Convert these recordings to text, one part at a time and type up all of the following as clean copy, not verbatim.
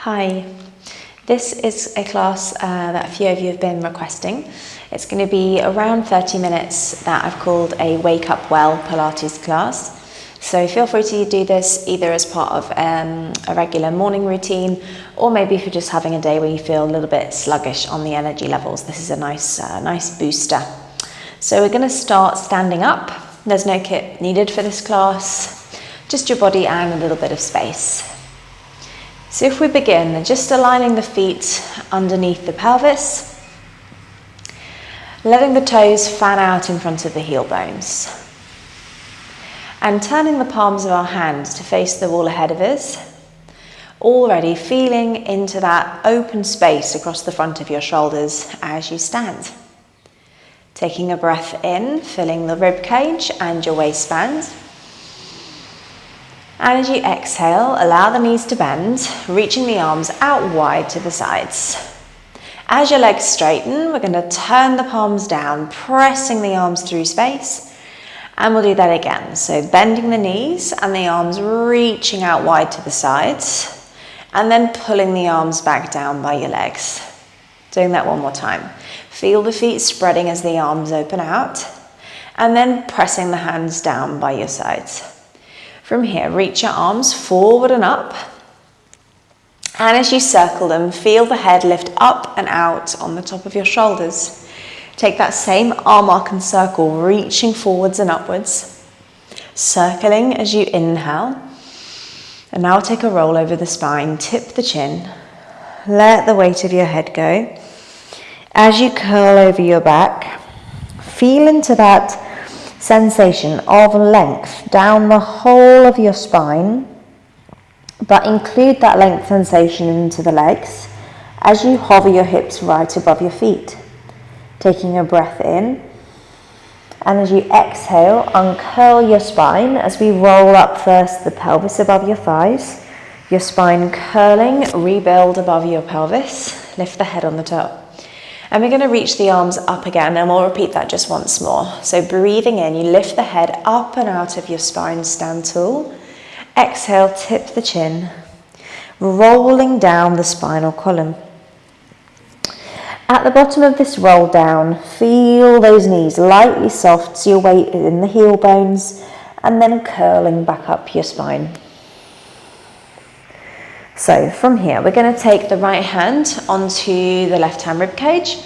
Hi, this is a class that a few of you have been requesting. It's going to be around 30 minutes that I've called a Wake Up Well Pilates class. So feel free to do this either as part of a regular morning routine, or maybe if you're just having a day where you feel a little bit sluggish on the energy levels. This is a nice booster. So we're going to start standing up. There's no kit needed for this class, just your body and a little bit of space. So if we begin, just aligning the feet underneath the pelvis, letting the toes fan out in front of the heel bones, and turning the palms of our hands to face the wall ahead of us, already feeling into that open space across the front of your shoulders as you stand. Taking a breath in, filling the rib cage and your waistband. And as you exhale, allow the knees to bend, reaching the arms out wide to the sides. As your legs straighten, we're going to turn the palms down, pressing the arms through space. And we'll do that again. So bending the knees and the arms reaching out wide to the sides. And then pulling the arms back down by your legs. Doing that one more time. Feel the feet spreading as the arms open out. And then pressing the hands down by your sides. From here, reach your arms forward and up. And as you circle them, feel the head lift up and out on the top of your shoulders. Take that same arm arc and circle, reaching forwards and upwards. Circling as you inhale. And now take a roll over the spine, tip the chin. Let the weight of your head go. As you curl over your back, feel into that sensation of length down the whole of your spine, but include that length sensation into the legs as you hover your hips right above your feet. Taking a breath in, and as you exhale, uncurl your spine as we roll up first the pelvis above your thighs, your spine curling, rebuild above your pelvis, lift the head on the top. And we're going to reach the arms up again, and we'll repeat that just once more. So breathing in, you lift the head up and out of your spine, stand tall. Exhale, tip the chin, rolling down the spinal column. At the bottom of this roll down, feel those knees lightly soft, so your weight is in the heel bones, and then curling back up your spine. So from here, we're going to take the right hand onto the left hand rib cage,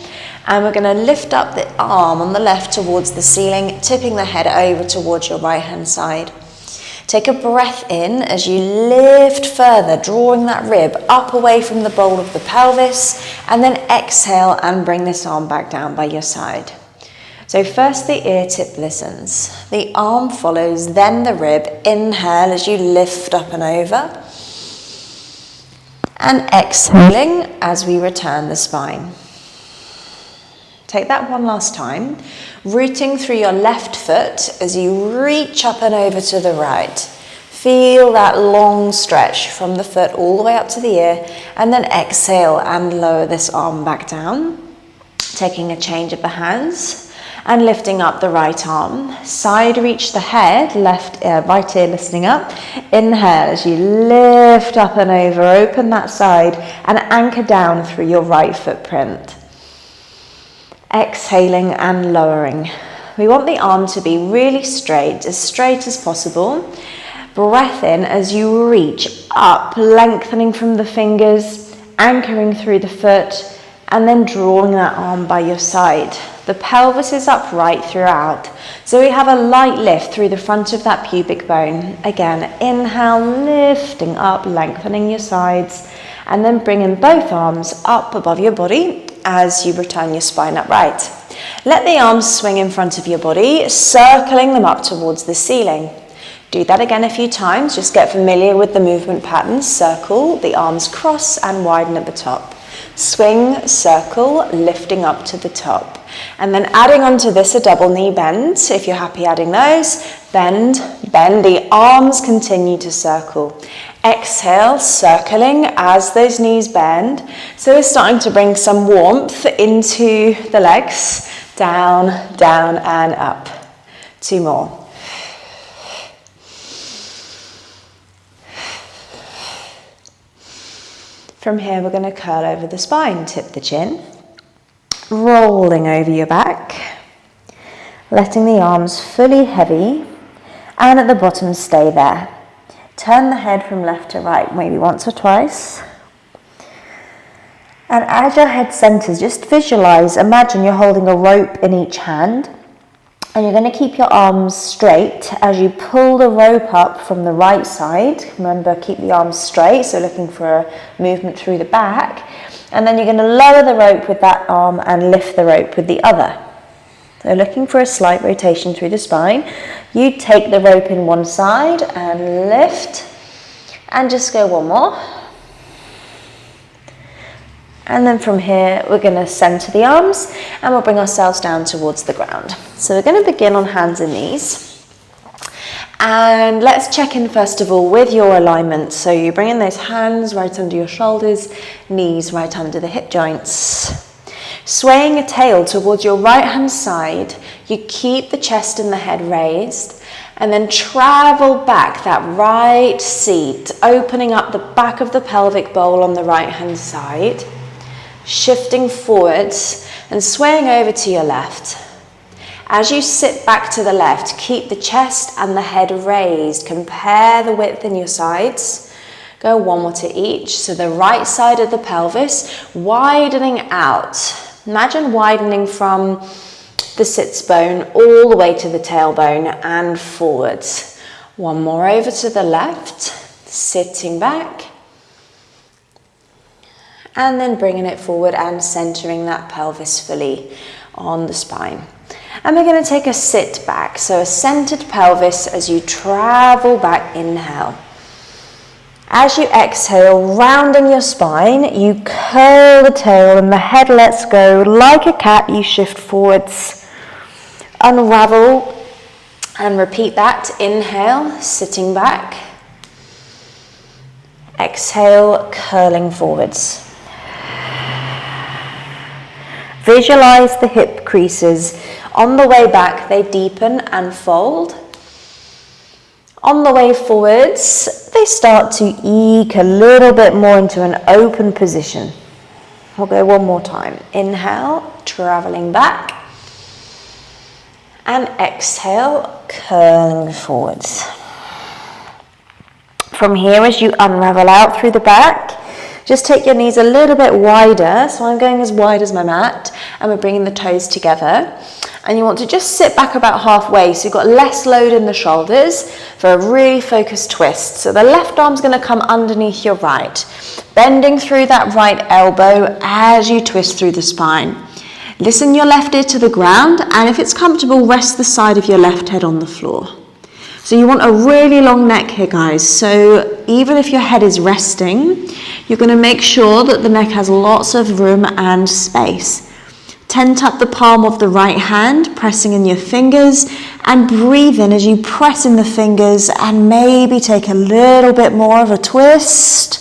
and we're going to lift up the arm on the left towards the ceiling, tipping the head over towards your right hand side. Take a breath in as you lift further, drawing that rib up away from the bowl of the pelvis, and then exhale and bring this arm back down by your side. So first the ear tip listens, the arm follows, then the rib. Inhale as you lift up and over. And exhaling as we return the spine. Take that one last time, rooting through your left foot as you reach up and over to the right. Feel that long stretch from the foot all the way up to the ear, and then exhale and lower this arm back down. Taking a change of the hands and lifting up the right arm. Side reach the head, right ear listening up. Inhale as you lift up and over, open that side and anchor down through your right footprint. Exhaling and lowering. We want the arm to be really straight as possible. Breath in as you reach up, lengthening from the fingers, anchoring through the foot, and then drawing that arm by your side. The pelvis is upright throughout, so we have a light lift through the front of that pubic bone. Again, inhale, lifting up, lengthening your sides, and then bringing both arms up above your body as you return your spine upright. Let the arms swing in front of your body, circling them up towards the ceiling. Do that again a few times, just get familiar with the movement patterns. Circle, the arms cross and widen at the top. Swing, circle, lifting up to the top. And then adding onto this a double knee bend. If you're happy adding those, bend, the arms continue to circle. Exhale, circling as those knees bend. So we're starting to bring some warmth into the legs. Down, down and up. 2 more. From here, we're going to curl over the spine, tip the chin, rolling over your back, letting the arms fully heavy, and at the bottom, stay there. Turn the head from left to right, maybe once or twice. And as your head centers, just visualize, imagine you're holding a rope in each hand, and you're going to keep your arms straight as you pull the rope up from the right side. Remember, keep the arms straight, so looking for a movement through the back. And then you're going to lower the rope with that arm and lift the rope with the other. So looking for a slight rotation through the spine. You take the rope in one side and lift, and just go one more. And then from here, we're going to center the arms and we'll bring ourselves down towards the ground. So we're going to begin on hands and knees. And let's check in first of all with your alignment. So you bring in those hands right under your shoulders, knees right under the hip joints. Swaying a tail towards your right hand side, you keep the chest and the head raised, and then travel back that right seat, opening up the back of the pelvic bowl on the right hand side. Shifting forwards and swaying over to your left. As you sit back to the left, keep the chest and the head raised. Compare the width in your sides. Go one more to each. So the right side of the pelvis, widening out. Imagine widening from the sits bone all the way to the tailbone and forwards. One more over to the left, sitting back. And then bringing it forward and centering that pelvis fully on the spine. And we're going to take a sit back. So a centered pelvis as you travel back, inhale. As you exhale, rounding your spine, you curl the tail and the head lets go. Like a cat, you shift forwards. Unravel and repeat that. Inhale, sitting back. Exhale, curling forwards. Visualize the hip creases. On the way back, they deepen and fold. On the way forwards, they start to eke a little bit more into an open position. We'll go one more time. Inhale, traveling back. And exhale, curling forwards. From here, as you unravel out through the back, just take your knees a little bit wider. So I'm going as wide as my mat, and we're bringing the toes together. And you want to just sit back about halfway, so you've got less load in the shoulders for a really focused twist. So the left arm's going to come underneath your right, bending through that right elbow as you twist through the spine. Listen your left ear to the ground, and if it's comfortable, rest the side of your left head on the floor. So you want a really long neck here, guys. So even if your head is resting, you're going to make sure that the neck has lots of room and space. Tent up the palm of the right hand, pressing in your fingers, and breathe in as you press in the fingers and maybe take a little bit more of a twist.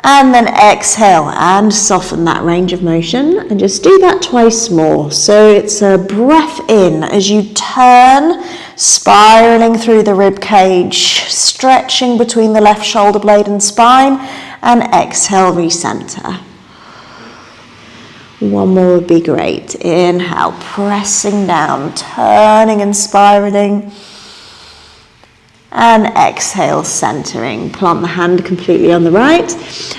And then exhale and soften that range of motion, and just do that twice more. So it's a breath in as you turn, spiraling through the rib cage, stretching between the left shoulder blade and spine, and exhale, recenter. One more would be great. Inhale, pressing down, turning and spiraling. And exhale, centering. Plant the hand completely on the right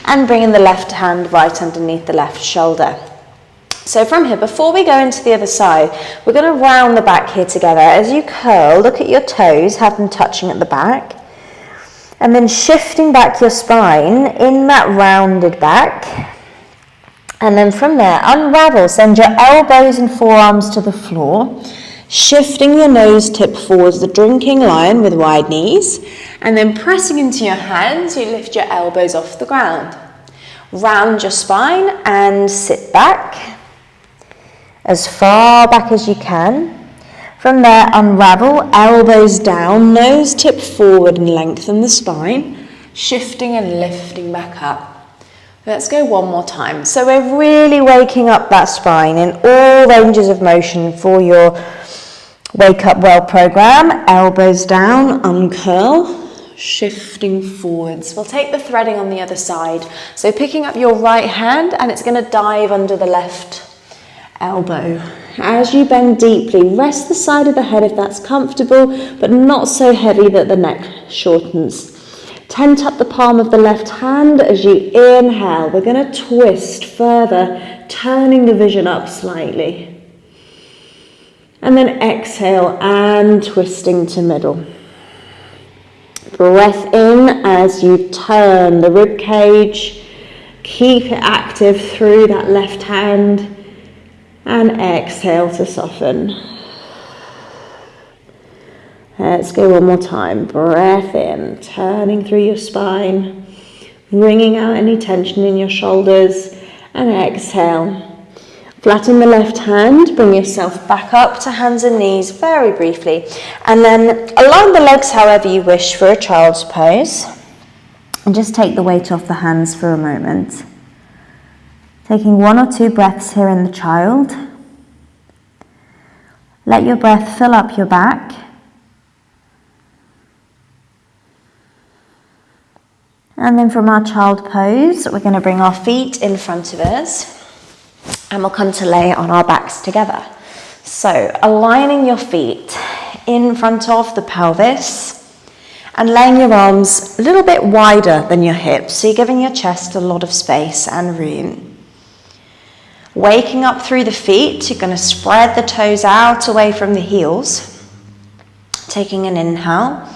and bringing the left hand right underneath the left shoulder. So from here, before we go into the other side, we're going to round the back here together. As you curl, look at your toes, have them touching at the back. And then shifting back your spine in that rounded back. And then from there, unravel, send your elbows and forearms to the floor, shifting your nose tip towards the drinking lion with wide knees, and then pressing into your hands, you lift your elbows off the ground. Round your spine and sit back, as far back as you can. From there, unravel, elbows down, nose tip forward and lengthen the spine, shifting and lifting back up. Let's go one more time. So we're really waking up that spine in all ranges of motion for your Wake Up Well program. Elbows down, uncurl, shifting forwards. We'll take the threading on the other side. So picking up your right hand, and it's going to dive under the left elbow. As you bend deeply, rest the side of the head if that's comfortable, but not so heavy that the neck shortens. Tent up the palm of the left hand as you inhale. We're going to twist further, turning the vision up slightly. And then exhale and twisting to middle. Breath in as you turn the rib cage. Keep it active through that left hand. And exhale to soften. Let's go one more time. Breath in, turning through your spine, wringing out any tension in your shoulders, and exhale. Flatten the left hand, bring yourself back up to hands and knees very briefly, and then align the legs however you wish for a child's pose. And just take the weight off the hands for a moment. Taking 1 or 2 breaths here in the child. Let your breath fill up your back. And then from our child pose, we're going to bring our feet in front of us and we'll come to lay on our backs together. So aligning your feet in front of the pelvis and laying your arms a little bit wider than your hips, so you're giving your chest a lot of space and room. Waking up through the feet, you're going to spread the toes out away from the heels, taking an inhale.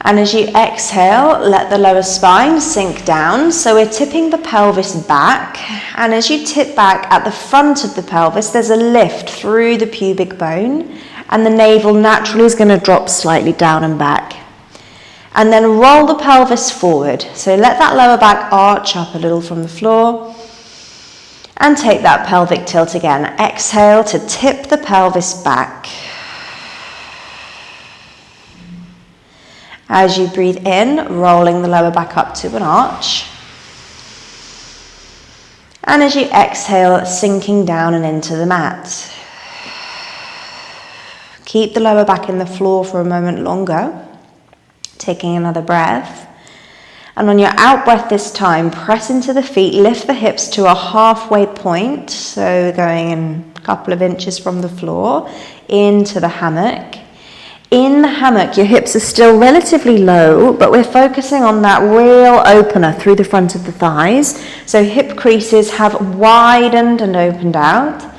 And as you exhale, let the lower spine sink down. So we're tipping the pelvis back. And as you tip back at the front of the pelvis, there's a lift through the pubic bone. And the navel naturally is going to drop slightly down and back. And then roll the pelvis forward. So let that lower back arch up a little from the floor. And take that pelvic tilt again. Exhale to tip the pelvis back. As you breathe in, rolling the lower back up to an arch. And as you exhale, sinking down and into the mat. Keep the lower back in the floor for a moment longer. Taking another breath. And on your out breath this time, press into the feet, lift the hips to a halfway point. So going in a couple of inches from the floor, into the hammock. In the hammock, your hips are still relatively low, but we're focusing on that real opener through the front of the thighs. So hip creases have widened and opened out.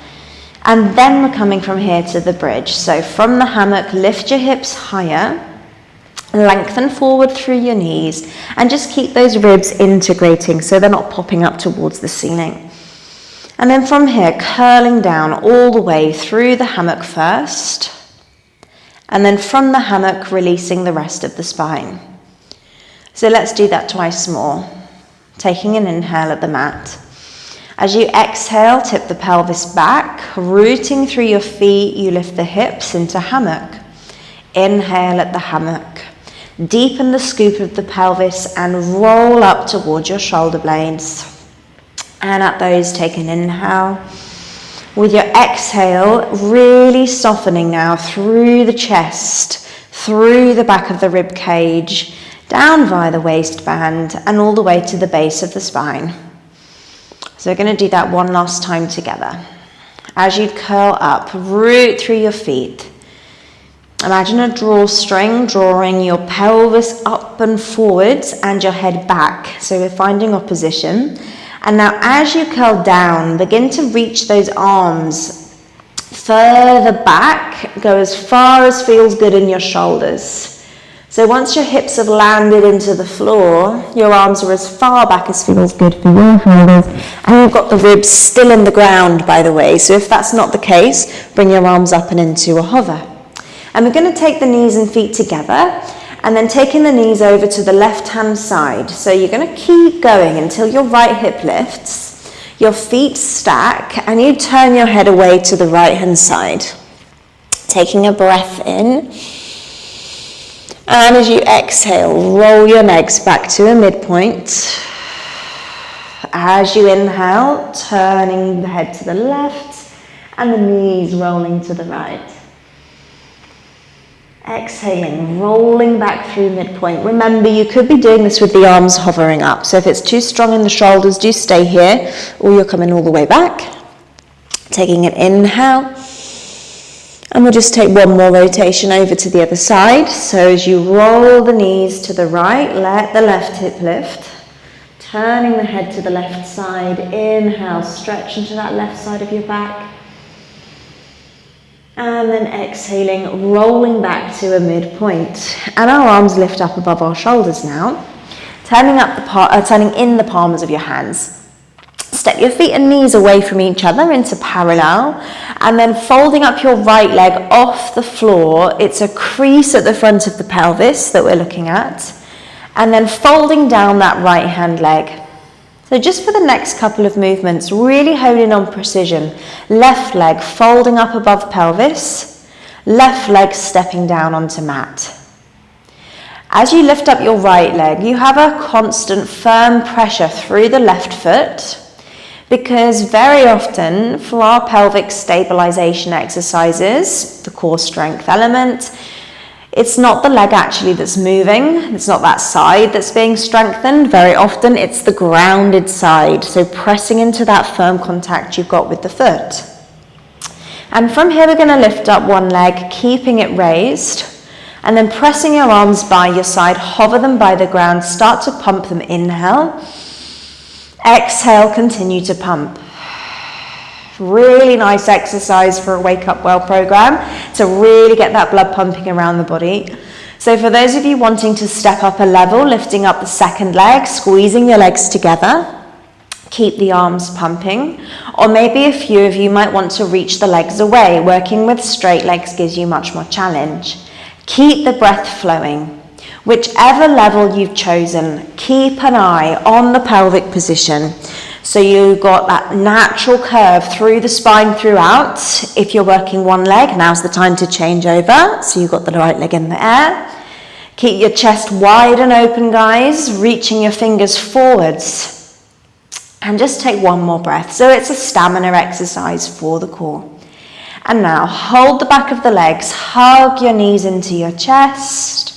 And then we're coming from here to the bridge. So from the hammock, lift your hips higher, lengthen forward through your knees, and just keep those ribs integrating so they're not popping up towards the ceiling. And then from here, curling down all the way through the hammock first. And then from the hammock, releasing the rest of the spine. So let's do that twice more. Taking an inhale at the mat. As you exhale, tip the pelvis back, rooting through your feet, you lift the hips into hammock. Inhale at the hammock. Deepen the scoop of the pelvis and roll up towards your shoulder blades. And at those, take an inhale. With your exhale, really softening now through the chest, through the back of the rib cage, down via the waistband, and all the way to the base of the spine. So we're going to do that one last time together. As you curl up, root through your feet. Imagine a drawstring drawing your pelvis up and forwards and your head back. So we're finding opposition. And now as you curl down, begin to reach those arms further back, go as far as feels good in your shoulders. So once your hips have landed into the floor, your arms are as far back as feels good for your shoulders, and you've got the ribs still in the ground, by the way. So if that's not the case, bring your arms up and into a hover. And we're going to take the knees and feet together, and then taking the knees over to the left-hand side. So you're going to keep going until your right hip lifts, your feet stack, and you turn your head away to the right-hand side. Taking a breath in. And as you exhale, roll your legs back to a midpoint. As you inhale, turning the head to the left, and the knees rolling to the right. Exhaling, rolling back through midpoint. Remember, you could be doing this with the arms hovering up. So if it's too strong in the shoulders, do stay here, or you're coming all the way back. Taking an inhale. And we'll just take one more rotation over to the other side. So as you roll the knees to the right, let the left hip lift. Turning the head to the left side. Inhale, stretch into that left side of your back. And then exhaling, rolling back to a midpoint. And our arms lift up above our shoulders now. Turning in the palms of your hands. Step your feet and knees away from each other into parallel. And then folding up your right leg off the floor. It's a crease at the front of the pelvis that we're looking at. And then folding down that right hand leg. So just for the next couple of movements, really honing on precision. Left leg folding up above pelvis, left leg stepping down onto mat. As you lift up your right leg, you have a constant firm pressure through the left foot, because very often for our pelvic stabilization exercises, the core strength element, it's not the leg actually that's moving, it's not that side that's being strengthened. Very often it's the grounded side, so pressing into that firm contact you've got with the foot. And from here we're going to lift up one leg, keeping it raised, and then pressing your arms by your side, hover them by the ground, start to pump them, inhale. Exhale, continue to pump. Really nice exercise for a Wake Up Well program to really get that blood pumping around the body. So for those of you wanting to step up a level, lifting up the second leg, squeezing your legs together, keep the arms pumping. Or maybe a few of you might want to reach the legs away. Working with straight legs gives you much more challenge. Keep the breath flowing. Whichever level you've chosen, keep an eye on the pelvic position. So you've got that natural curve through the spine throughout. If you're working one leg, now's the time to change over. So you've got the right leg in the air. Keep your chest wide and open, guys, reaching your fingers forwards. And just take one more breath. So it's a stamina exercise for the core. And now hold the back of the legs, hug your knees into your chest.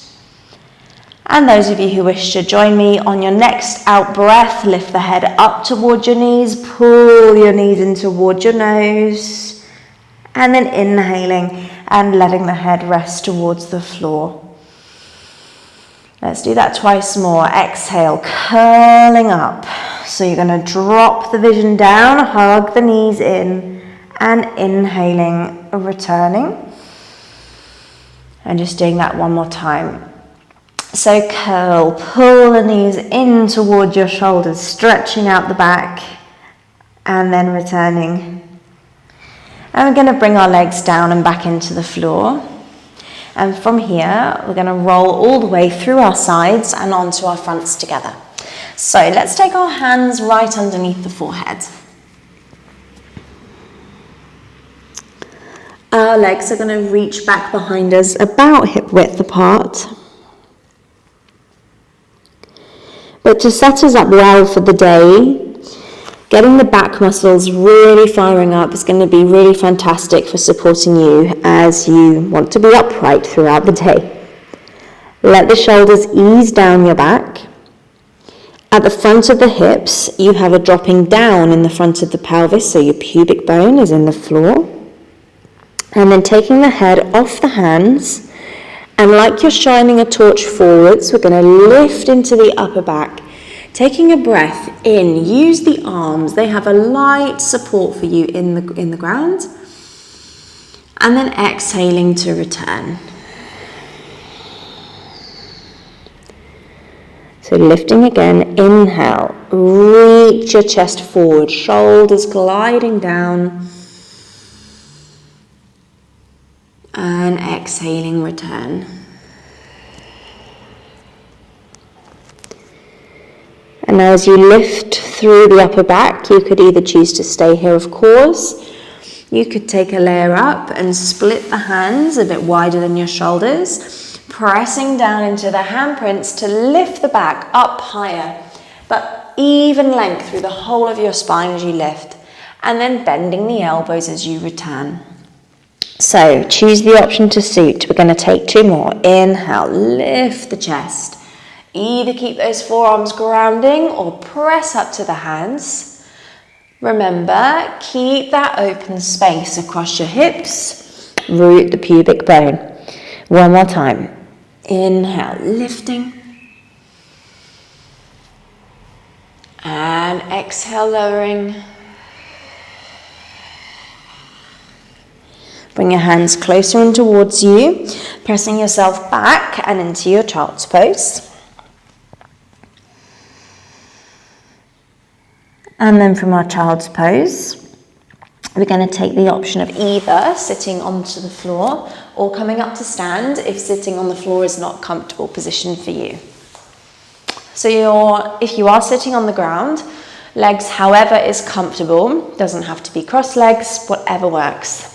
And those of you who wish to join me on your next out breath, lift the head up towards your knees, pull your knees in towards your nose, and then inhaling and letting the head rest towards the floor. Let's do that twice more. Exhale, curling up. So you're going to drop the vision down, hug the knees in, and inhaling, returning. And just doing that one more time. So curl, pull the knees in towards your shoulders, stretching out the back, and then returning. And we're going to bring our legs down and back into the floor. And from here, we're going to roll all the way through our sides and onto our fronts together. So let's take our hands right underneath the forehead. Our legs are going to reach back behind us about hip width apart. But to set us up well for the day, getting the back muscles really firing up is going to be really fantastic for supporting you as you want to be upright throughout the day. Let the shoulders ease down your back. At the front of the hips, you have a dropping down in the front of the pelvis, so your pubic bone is in the floor. And then taking the head off the hands, and like you're shining a torch forwards, we're going to lift into the upper back. Taking a breath in, use the arms. They have a light support for you in the ground. And then exhaling to return. So lifting again, inhale, reach your chest forward, shoulders gliding down. And exhaling, return. And now as you lift through the upper back, you could either choose to stay here, of course. You could take a layer up and split the hands a bit wider than your shoulders, pressing down into the handprints to lift the back up higher, but even length through the whole of your spine as you lift, and then bending the elbows as you return. So choose the option to suit. We're going to take 2 more. Inhale, lift the chest. Either keep those forearms grounding or press up to the hands. Remember, keep that open space across your hips. Root the pubic bone. One more time. Inhale, lifting. And exhale, lowering. Bring your hands closer in towards you, pressing yourself back and into your child's pose. And then from our child's pose, we're going to take the option of either sitting onto the floor or coming up to stand if sitting on the floor is not a comfortable position for you. So if you are sitting on the ground, legs however is comfortable, doesn't have to be cross legs, whatever works.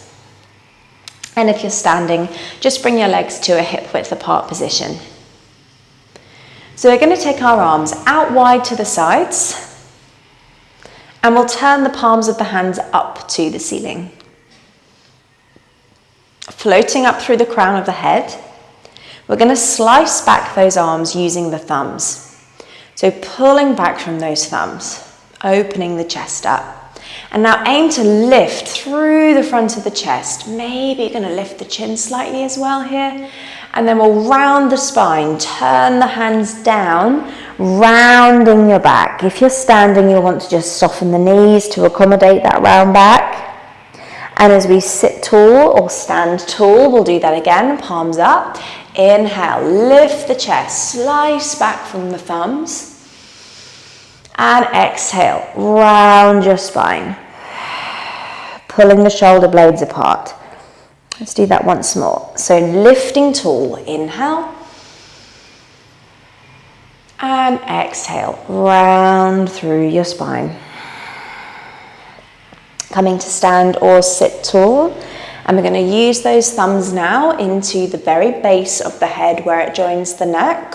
And if you're standing, just bring your legs to a hip width apart position. So we're going to take our arms out wide to the sides, and we'll turn the palms of the hands up to the ceiling. Floating up through the crown of the head, we're going to slice back those arms using the thumbs. So pulling back from those thumbs, opening the chest up. And now aim to lift through the front of the chest. Maybe you're going to lift the chin slightly as well here. And then we'll round the spine, turn the hands down, rounding your back. If you're standing, you'll want to just soften the knees to accommodate that round back. And as we sit tall or stand tall, we'll do that again, palms up. Inhale, lift the chest, slice back from the thumbs. And exhale, round your spine, pulling the shoulder blades apart. Let's do that once more. So lifting tall, inhale. And exhale, round through your spine. Coming to stand or sit tall. And we're going to use those thumbs now into the very base of the head where it joins the neck.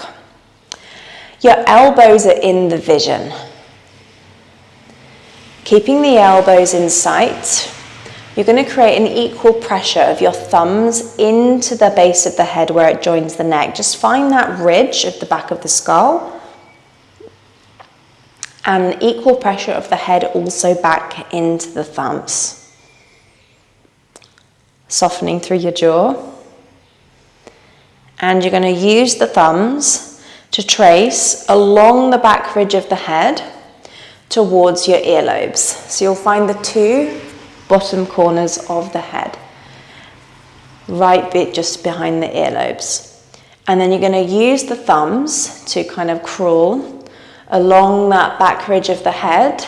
Your elbows are in the vision. Keeping the elbows in sight, you're going to create an equal pressure of your thumbs into the base of the head where it joins the neck. Just find that ridge of the back of the skull. And equal pressure of the head also back into the thumbs. Softening through your jaw. And you're going to use the thumbs to trace along the back ridge of the head towards your earlobes. So you'll find the 2 bottom corners of the head, right bit just behind the earlobes. And then you're going to use the thumbs to kind of crawl along that back ridge of the head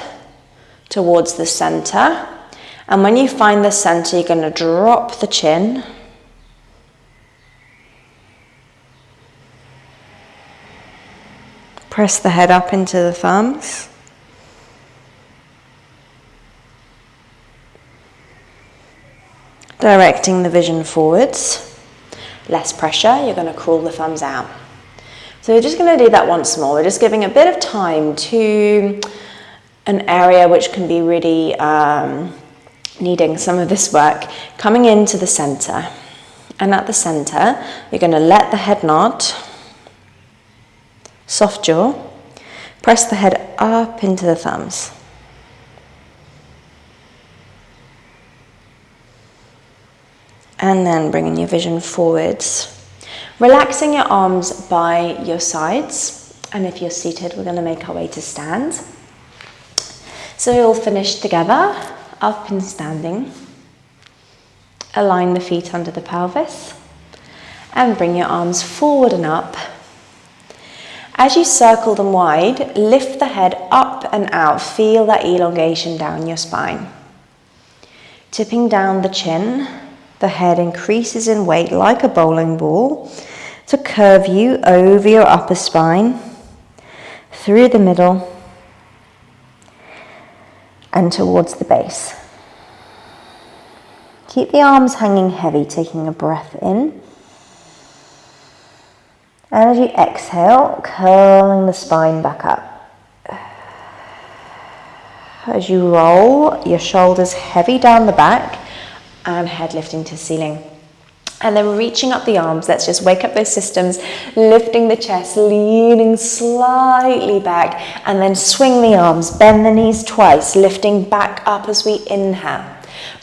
towards the center. And when you find the center, you're going to drop the chin. Press the head up into the thumbs. Directing the vision forwards. Less pressure, you're going to crawl the thumbs out. So we're just going to do that once more. We're just giving a bit of time to an area which can be really needing some of this work. Coming into the center. And at the center, you're going to let the head nod. Soft jaw. Press the head up into the thumbs. And then bringing your vision forwards. Relaxing your arms by your sides. And if you're seated, we're going to make our way to stand. So we'll finish together, up and standing. Align the feet under the pelvis. And bring your arms forward and up. As you circle them wide, lift the head up and out. Feel that elongation down your spine. Tipping down the chin. The head increases in weight like a bowling ball to curve you over your upper spine, through the middle, and towards the base. Keep the arms hanging heavy, taking a breath in. And as you exhale, curling the spine back up. As you roll your shoulders heavy down the back, and head lifting to ceiling. And then reaching up the arms, let's just wake up those systems, lifting the chest, leaning slightly back, and then swing the arms, bend the knees twice, lifting back up as we inhale.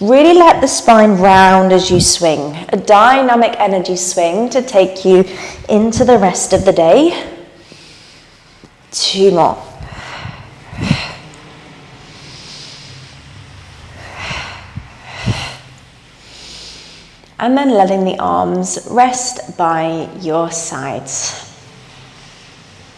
Really let the spine round as you swing, a dynamic energy swing to take you into the rest of the day. 2 more. And then letting the arms rest by your sides.